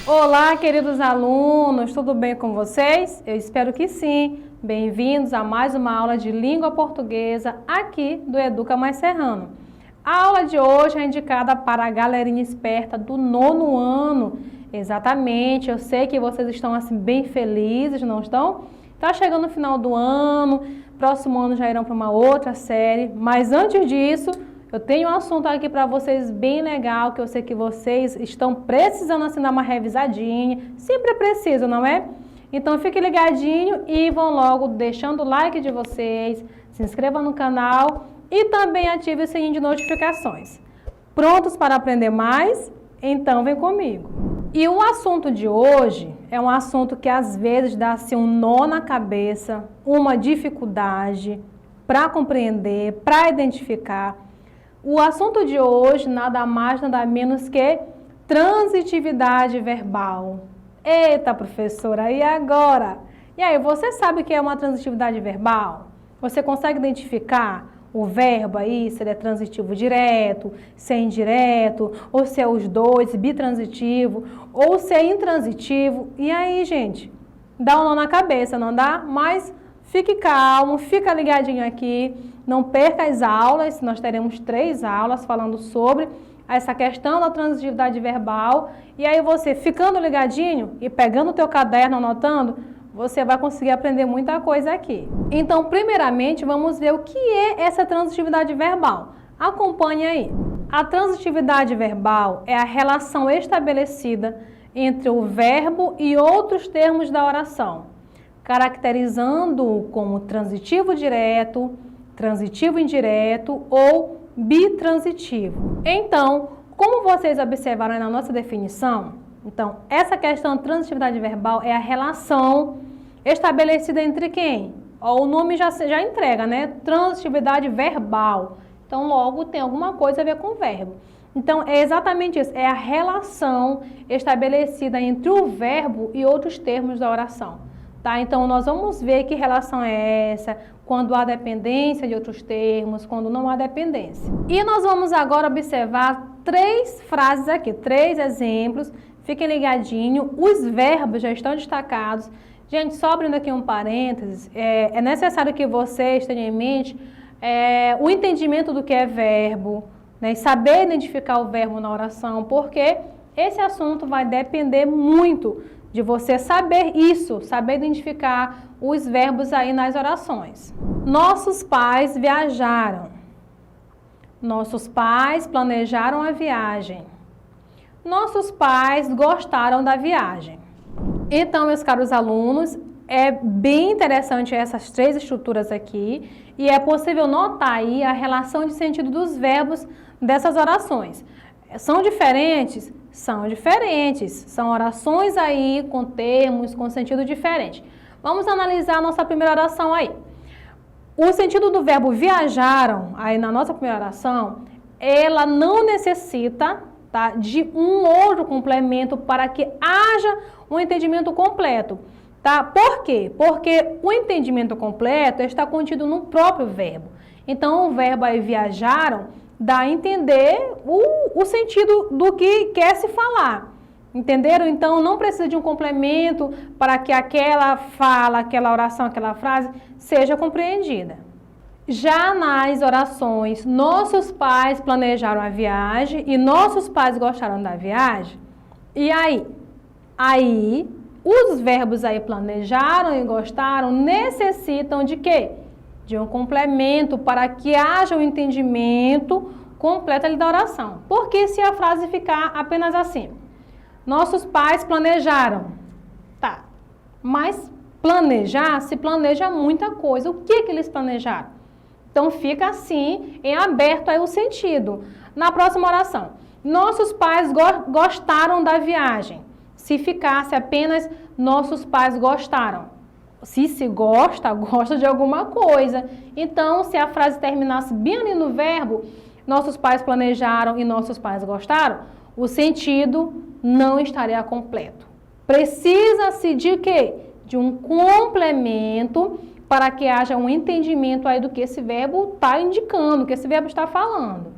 Olá, queridos alunos, tudo bem com vocês? Eu espero que sim. Bem-vindos a mais uma aula de língua portuguesa aqui do Educa Mais Serrano. A aula de hoje é indicada para a galerinha esperta do 9º ano. Exatamente, eu sei que vocês estão assim bem felizes, não estão? Está chegando o final do ano, próximo ano já irão para uma outra série, mas antes disso, eu tenho um assunto aqui para vocês bem legal, que eu sei que vocês estão precisando assim dar uma revisadinha, sempre precisam, não é? Então fique ligadinho e vão logo deixando o like de vocês, se inscreva no canal e também ative o sininho de notificações. Prontos para aprender mais? Então vem comigo! E o assunto de hoje é um assunto que às vezes dá assim um nó na cabeça, uma dificuldade para compreender, para identificar. O assunto de hoje nada mais, nada menos que transitividade verbal. Eita, professora, e agora? E aí, você sabe o que é uma transitividade verbal? Você consegue identificar o verbo aí, se ele é transitivo direto, se é indireto, ou se é os dois, bitransitivo, ou se é intransitivo? E aí, gente, dá um nó na cabeça, não dá? Mas fique calmo, fica ligadinho aqui, não perca as aulas, nós teremos 3 aulas falando sobre essa questão da transitividade verbal. E aí você, ficando ligadinho e pegando o teu caderno, anotando, você vai conseguir aprender muita coisa aqui. Então, primeiramente, vamos ver o que é essa transitividade verbal. Acompanhe aí. A transitividade verbal é a relação estabelecida entre o verbo e outros termos da oração, caracterizando-o como transitivo direto, transitivo indireto ou bitransitivo. Então, como vocês observaram aí na nossa definição, então, essa questão de transitividade verbal é a relação estabelecida entre quem? Ó, o nome já entrega, né? Transitividade verbal. Então, logo tem alguma coisa a ver com o verbo. Então, é exatamente isso, é a relação estabelecida entre o verbo e outros termos da oração. Tá? Então, nós vamos ver que relação é essa, quando há dependência de outros termos, quando não há dependência. E nós vamos agora observar 3 frases aqui, 3 exemplos. Fiquem ligadinhos, os verbos já estão destacados. Gente, só abrindo aqui um parênteses, é necessário que vocês tenham em mente o entendimento do que é verbo, né, e saber identificar o verbo na oração, porque esse assunto vai depender muito de você saber isso, saber identificar os verbos aí nas orações. Nossos pais viajaram. Nossos pais planejaram a viagem. Nossos pais gostaram da viagem. Então, meus caros alunos, é bem interessante essas 3 estruturas aqui e é possível notar aí a relação de sentido dos verbos dessas orações. São diferentes? São diferentes. São orações aí com termos, com sentido diferente. Vamos analisar a nossa primeira oração aí. O sentido do verbo viajaram, aí na nossa primeira oração, ela não necessita, tá, de um outro complemento para que haja um entendimento completo. Tá? Por quê? Porque o entendimento completo está contido no próprio verbo. Então, o verbo aí viajaram dá a entender o sentido do que quer se falar. Entenderam? Então, não precisa de um complemento para que aquela fala, aquela oração, aquela frase seja compreendida. Já nas orações, nossos pais planejaram a viagem e nossos pais gostaram da viagem. E aí? Aí, os verbos aí planejaram e gostaram necessitam de quê? De um complemento para que haja um entendimento completo ali da oração. Porque se a frase ficar apenas assim, nossos pais planejaram, tá, mas planejar, se planeja muita coisa. O que eles planejaram? Então, fica assim, em aberto aí o sentido. Na próxima oração, nossos pais gostaram da viagem. Se ficasse apenas, nossos pais gostaram. Se gosta, gosta de alguma coisa. Então, se a frase terminasse bem ali no verbo, nossos pais planejaram e nossos pais gostaram, o sentido não estaria completo. Precisa-se de quê? De um complemento para que haja um entendimento aí do que esse verbo está indicando, que esse verbo está falando.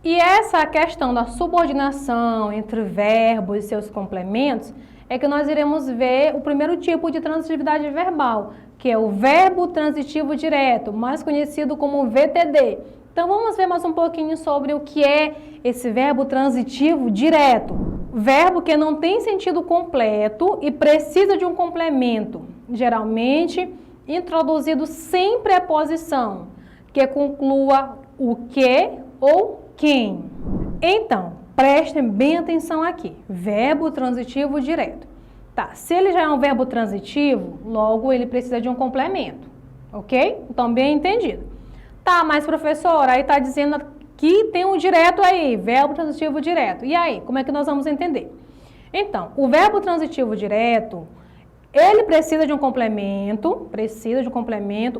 E essa questão da subordinação entre verbos e seus complementos é que nós iremos ver o primeiro tipo de transitividade verbal, que é o verbo transitivo direto, mais conhecido como VTD. Então vamos ver mais um pouquinho sobre o que é esse verbo transitivo direto. Verbo que não tem sentido completo e precisa de um complemento, geralmente introduzido sem preposição, que conclua o que ou quem. Então, prestem bem atenção aqui. Verbo transitivo direto. Tá, se ele já é um verbo transitivo, logo ele precisa de um complemento, ok? Então, bem entendido. Tá, mas professora, aí tá dizendo que tem um direto aí, verbo transitivo direto. E aí, como é que nós vamos entender? Então, o verbo transitivo direto, ele precisa de um complemento,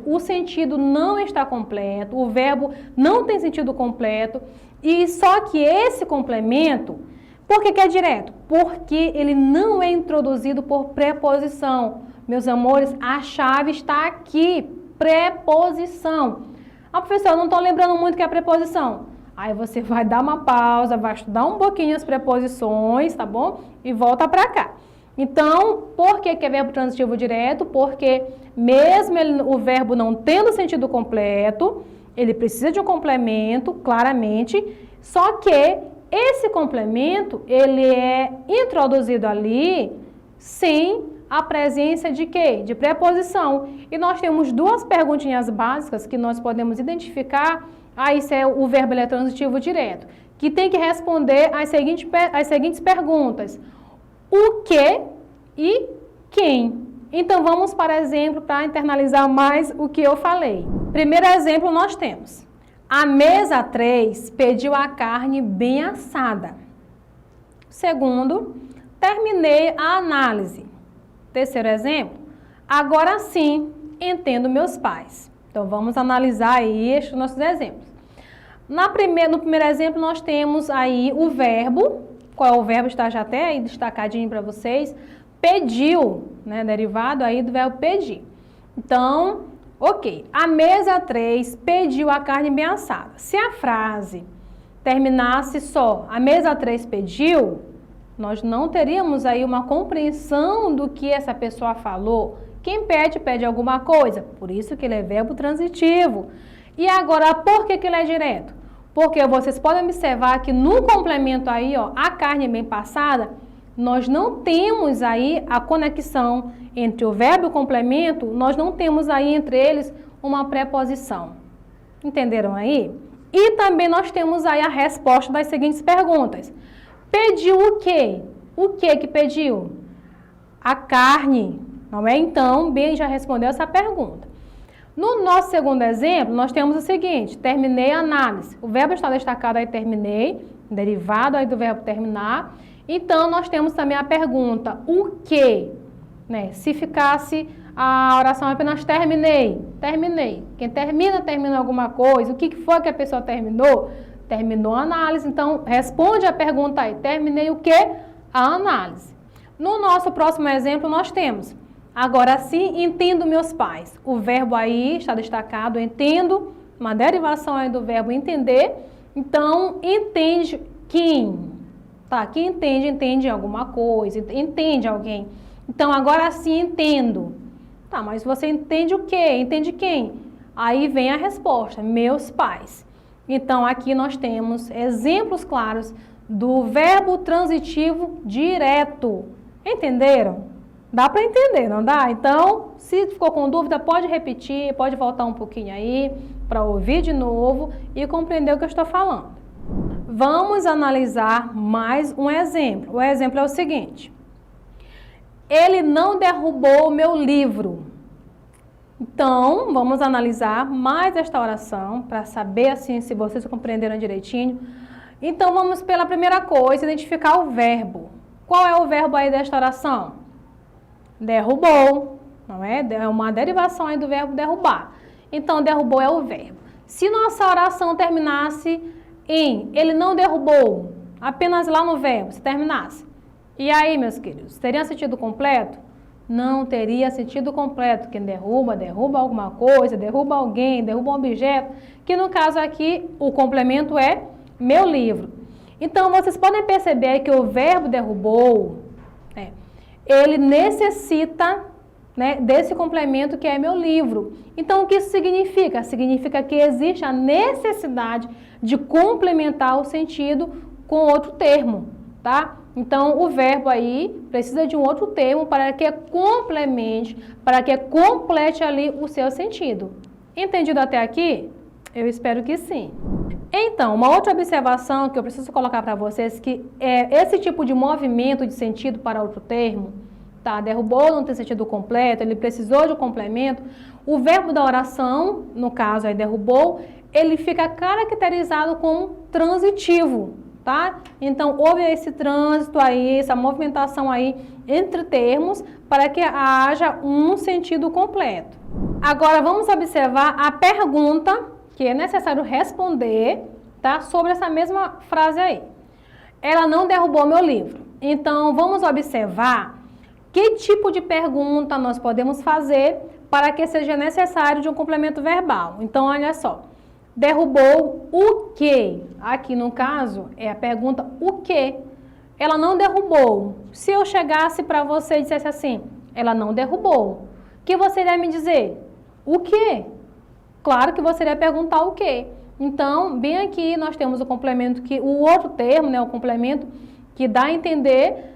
o sentido não está completo, o verbo não tem sentido completo, e só que esse complemento, por que é direto? Porque ele não é introduzido por preposição. Meus amores, a chave está aqui, preposição. Ah, professor, eu não estou lembrando muito o que é preposição. Aí você vai dar uma pausa, vai estudar um pouquinho as preposições, tá bom? E volta para cá. Então, por que é verbo transitivo direto? Porque mesmo o verbo não tendo sentido completo, ele precisa de um complemento, claramente, só que esse complemento, ele é introduzido ali sem a presença de quê? De preposição. E nós temos duas perguntinhas básicas que nós podemos identificar, se o verbo ele é transitivo direto, que tem que responder as seguintes perguntas. O que e quem? Então, vamos para exemplo, para internalizar mais o que eu falei. Primeiro exemplo nós temos. A mesa 3 pediu a carne bem assada. Segundo, terminei a análise. Terceiro exemplo, agora sim, entendo meus pais. Então, vamos analisar aí estes nossos exemplos. No primeiro exemplo, nós temos aí o verbo. Qual é o verbo? Está já até aí destacadinho para vocês. Pediu, né? Derivado aí do verbo pedir. Então, ok. A mesa 3 pediu a carne bem assada. Se a frase terminasse só, a mesa 3 pediu, nós não teríamos aí uma compreensão do que essa pessoa falou. Quem pede, pede alguma coisa. Por isso que ele é verbo transitivo. E agora, por que ele é direto? Porque vocês podem observar que no complemento aí, ó, a carne bem passada, nós não temos aí a conexão entre o verbo e o complemento, nós não temos aí entre eles uma preposição. Entenderam aí? E também nós temos aí a resposta das seguintes perguntas. Pediu o quê? O que pediu? A carne, não é? Então, bem já respondeu essa pergunta. No nosso segundo exemplo, nós temos o seguinte, terminei a análise. O verbo está destacado aí, terminei, derivado aí do verbo terminar. Então, nós temos também a pergunta, o que? Né? Se ficasse a oração apenas terminei, terminei. Quem termina alguma coisa. O que foi que a pessoa terminou? Terminou a análise. Então, responde a pergunta aí, terminei o quê? A análise. No nosso próximo exemplo, nós temos, agora sim, entendo meus pais. O verbo aí está destacado, entendo, uma derivação aí do verbo entender. Então, entende quem? Tá, quem entende alguma coisa, entende alguém. Então, agora sim, entendo. Tá, mas você entende o quê? Entende quem? Aí vem a resposta, meus pais. Então, aqui nós temos exemplos claros do verbo transitivo direto. Entenderam? Dá para entender, não dá? Então, se ficou com dúvida, pode repetir, pode voltar um pouquinho aí para ouvir de novo e compreender o que eu estou falando. Vamos analisar mais um exemplo. O exemplo é o seguinte. Ele não derrubou o meu livro. Então, vamos analisar mais esta oração para saber assim se vocês compreenderam direitinho. Então, vamos pela primeira coisa, identificar o verbo. Qual é o verbo aí desta oração? Derrubou, não é? É uma derivação aí do verbo derrubar. Então, derrubou é o verbo. Se nossa oração terminasse em ele não derrubou, apenas lá no verbo, se terminasse. E aí, meus queridos, teria sentido completo? Não teria sentido completo. Quem derruba, derruba alguma coisa, derruba alguém, derruba um objeto, que no caso aqui o complemento é meu livro. Então, vocês podem perceber que o verbo derrubou, ele necessita, desse complemento que é meu livro. Então, o que isso significa? Significa que existe a necessidade de complementar o sentido com outro termo, tá? Então, o verbo aí precisa de um outro termo para que complemente, para que complete ali o seu sentido. Entendido até aqui? Eu espero que sim. Então, uma outra observação que eu preciso colocar para vocês, que é esse tipo de movimento de sentido para outro termo, tá? Derrubou, não tem sentido completo, ele precisou de um complemento. O verbo da oração, no caso aí derrubou, ele fica caracterizado como transitivo, tá? Então, houve esse trânsito aí, essa movimentação aí entre termos para que haja um sentido completo. Agora, vamos observar a pergunta que é necessário responder, tá? Sobre essa mesma frase aí. Ela não derrubou meu livro. Então, vamos observar que tipo de pergunta nós podemos fazer para que seja necessário de um complemento verbal. Então, olha só. Derrubou o quê? Aqui, no caso, é a pergunta o quê? Ela não derrubou. Se eu chegasse para você e dissesse assim, ela não derrubou, o que você iria me dizer? O quê? Claro que você iria perguntar o quê? Então, bem aqui nós temos o complemento, o outro termo, o complemento que dá a entender,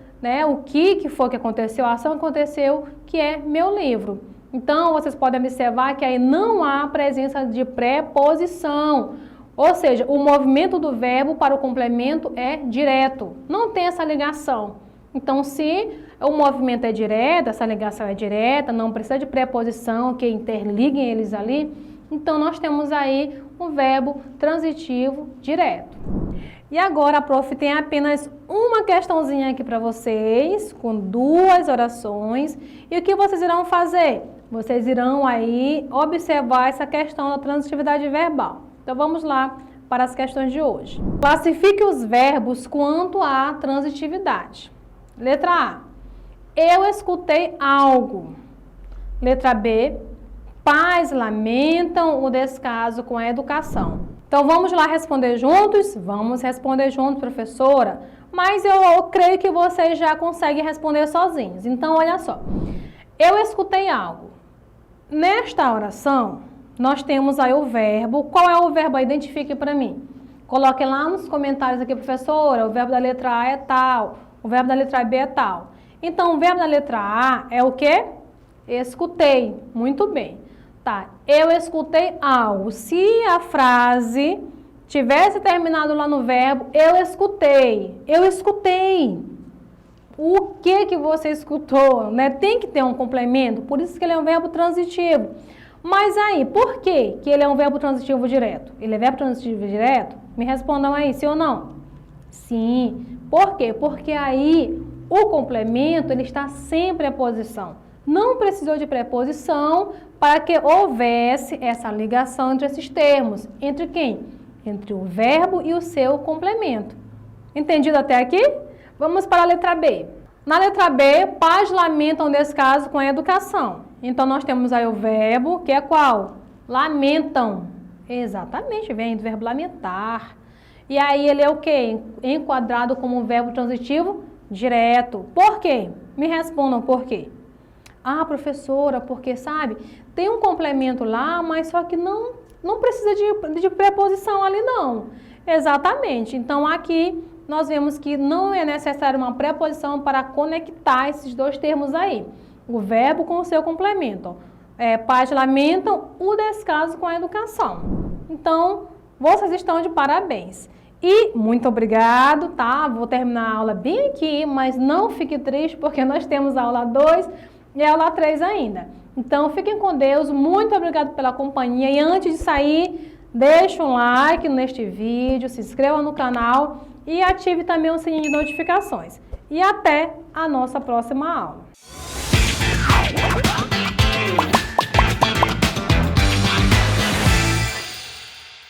o que foi que aconteceu, a ação que aconteceu, que é meu livro. Então, vocês podem observar que aí não há presença de preposição, ou seja, o movimento do verbo para o complemento é direto, não tem essa ligação. Então, se o movimento é direto, essa ligação é direta, não precisa de preposição que interliguem eles ali, então nós temos aí um verbo transitivo direto. E agora a prof tem apenas uma questãozinha aqui para vocês, com 2 orações. E o que vocês irão fazer? Vocês irão aí observar essa questão da transitividade verbal. Então vamos lá para as questões de hoje. Classifique os verbos quanto à transitividade. Letra A. Eu escutei algo. Letra B. Pais lamentam o descaso com a educação. Então, vamos lá responder juntos? Vamos responder juntos, professora. Mas eu creio que vocês já conseguem responder sozinhos. Então, olha só. Eu escutei algo. Nesta oração, nós temos aí o verbo. Qual é o verbo? Identifique para mim. Coloque lá nos comentários aqui, professora. O verbo da letra A é tal. O verbo da letra B é tal. Então, o verbo da letra A é o quê? Escutei. Muito bem. Tá, eu escutei algo. Se a frase tivesse terminado lá no verbo, eu escutei. Eu escutei. O que você escutou, Tem que ter um complemento, por isso que ele é um verbo transitivo. Mas aí, por que ele é um verbo transitivo direto? Ele é verbo transitivo direto? Me respondam aí, sim ou não? Sim. Por quê? Porque aí o complemento, ele está sem preposição. Não precisou de preposição para que houvesse essa ligação entre esses termos. Entre quem? Entre o verbo e o seu complemento. Entendido até aqui? Vamos para a letra B. Na letra B, pais lamentam o descaso com a educação. Então, nós temos aí o verbo, que é qual? Lamentam. Exatamente, vem do verbo lamentar. E aí, ele é o quê? Enquadrado como um verbo transitivo direto. Por quê? Me respondam por quê. Ah, professora, porque, sabe, tem um complemento lá, mas só que não precisa de preposição ali, não. Exatamente. Então, aqui, nós vemos que não é necessário uma preposição para conectar esses 2 termos aí. O verbo com o seu complemento. Pais lamentam o descaso com a educação. Então, vocês estão de parabéns. E muito obrigado, tá? Vou terminar a aula bem aqui, mas não fique triste, porque nós temos a aula 2 e a aula 3 ainda. Então, fiquem com Deus, muito obrigado pela companhia. E antes de sair, deixe um like neste vídeo, se inscreva no canal e ative também o sininho de notificações. E até a nossa próxima aula.